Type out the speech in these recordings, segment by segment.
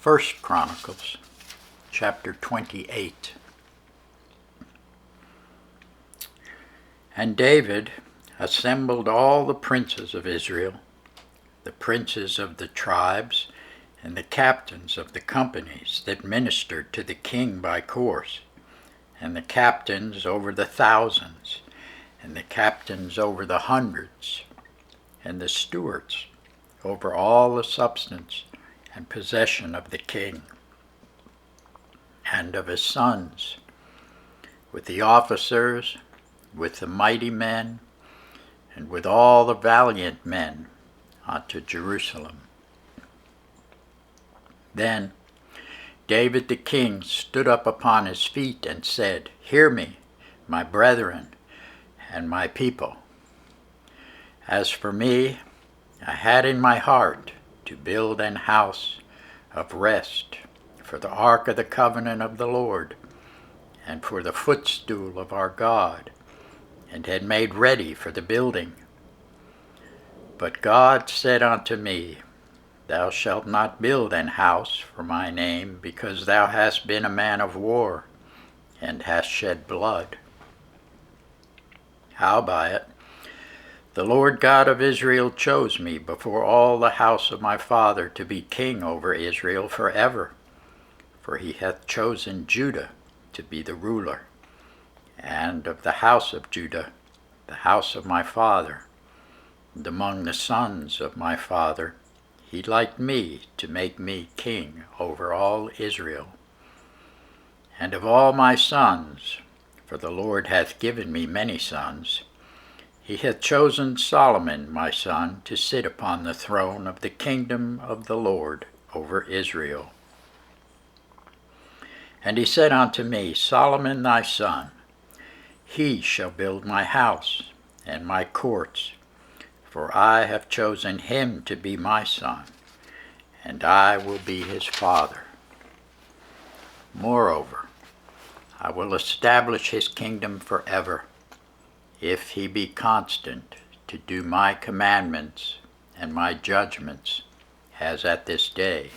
First Chronicles, chapter 28. And David assembled all the princes of Israel, the princes of the tribes, and the captains of the companies that ministered to the king by course, and the captains over the thousands, and the captains over the hundreds, and the stewards over all the substance and possession of the king, and of his sons, with the officers, with the mighty men, and with all the valiant men unto Jerusalem. Then David the king stood up upon his feet and said, Hear me, my brethren and my people. As for me, I had in my heart to build an house of rest for the ark of the covenant of the Lord, and for the footstool of our God, and had made ready for the building. But God said unto me, Thou shalt not build an house for my name, because thou hast been a man of war, and hast shed blood. Howbeit, the Lord God of Israel chose me before all the house of my father to be king over Israel forever, for he hath chosen Judah to be the ruler, and of the house of Judah, the house of my father, and among the sons of my father, he liked me to make me king over all Israel. And of all my sons, for the Lord hath given me many sons, he hath chosen Solomon my son to sit upon the throne of the kingdom of the Lord over Israel. And he said unto me, Solomon thy son, he shall build my house and my courts, for I have chosen him to be my son, and I will be his father. Moreover, I will establish his kingdom forever, if he be constant to do my commandments and my judgments, as at this day.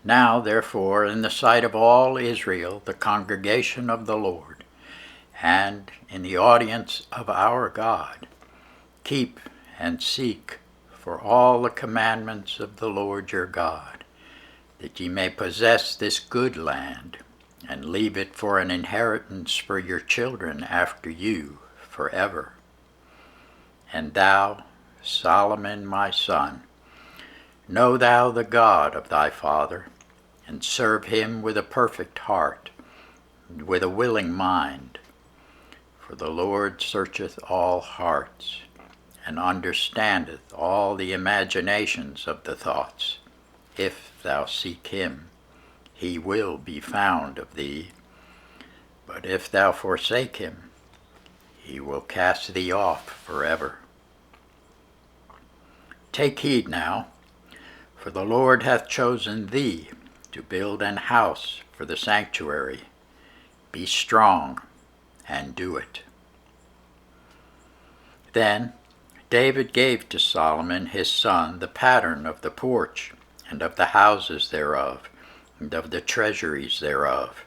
Now, therefore, in the sight of all Israel, the congregation of the Lord, and in the audience of our God, keep and seek for all the commandments of the Lord your God, that ye may possess this good land, and leave it for an inheritance for your children after you forever. And thou, Solomon my son, know thou the God of thy father, and serve him with a perfect heart, and with a willing mind. For the Lord searcheth all hearts, and understandeth all the imaginations of the thoughts. If thou seek him, he will be found of thee. But if thou forsake him, he will cast thee off forever. Take heed now, for the Lord hath chosen thee to build an house for the sanctuary. Be strong and do it. Then David gave to Solomon his son the pattern of the porch, and of the houses thereof, and of the treasuries thereof,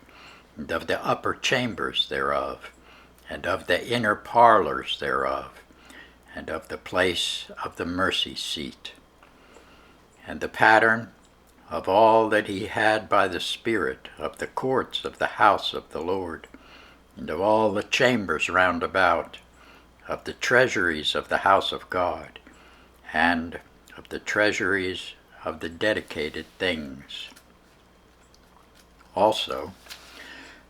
and of the upper chambers thereof, and of the inner parlors thereof, and of the place of the mercy seat, and the pattern of all that he had by the Spirit of the courts of the house of the Lord, and of all the chambers round about, of the treasuries of the house of God, and of the treasuries of the dedicated things. Also,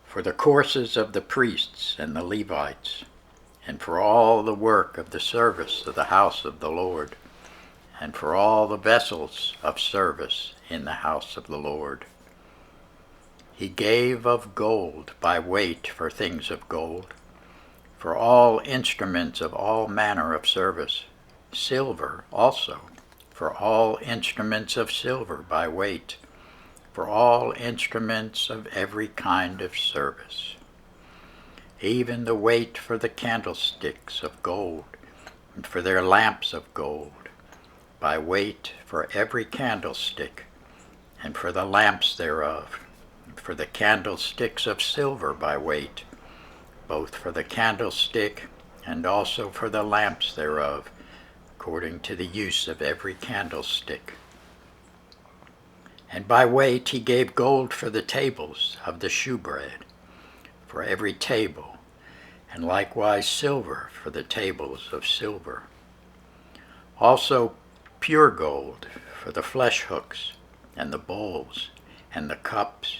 for the courses of the priests and the Levites, and for all the work of the service of the house of the Lord, and for all the vessels of service in the house of the Lord. He gave of gold by weight for things of gold, for all instruments of all manner of service, silver also, for all instruments of silver by weight, for all instruments of every kind of service, even the weight for the candlesticks of gold, and for their lamps of gold, by weight for every candlestick, and for the lamps thereof, and for the candlesticks of silver by weight, both for the candlestick and also for the lamps thereof, according to the use of every candlestick. And by weight he gave gold for the tables of the shewbread, for every table, and likewise silver for the tables of silver. Also pure gold for the flesh hooks, and the bowls, and the cups,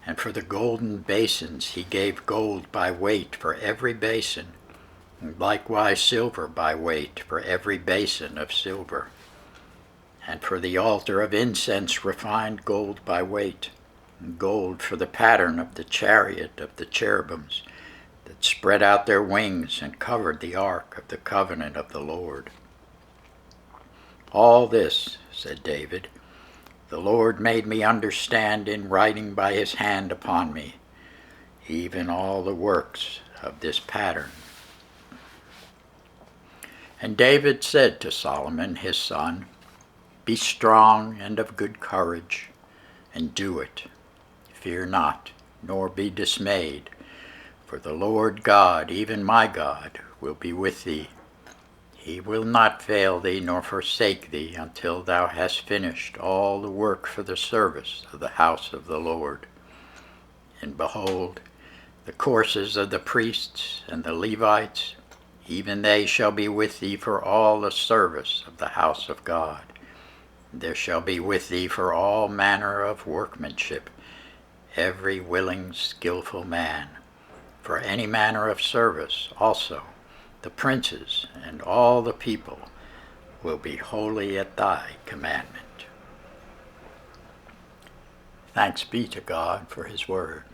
and for the golden basins he gave gold by weight for every basin, and likewise silver by weight for every basin of silver. And for the altar of incense refined gold by weight, and gold for the pattern of the chariot of the cherubims that spread out their wings and covered the ark of the covenant of the Lord. All this, said David, the Lord made me understand in writing by his hand upon me, even all the works of this pattern. And David said to Solomon his son, Be strong and of good courage, and do it. Fear not, nor be dismayed, for the Lord God, even my God, will be with thee. He will not fail thee nor forsake thee until thou hast finished all the work for the service of the house of the Lord. And behold, the courses of the priests and the Levites, even they shall be with thee for all the service of the house of God. There shall be with thee for all manner of workmanship, every willing, skillful man. For any manner of service also, the princes and all the people will be holy at thy commandment. Thanks be to God for his word.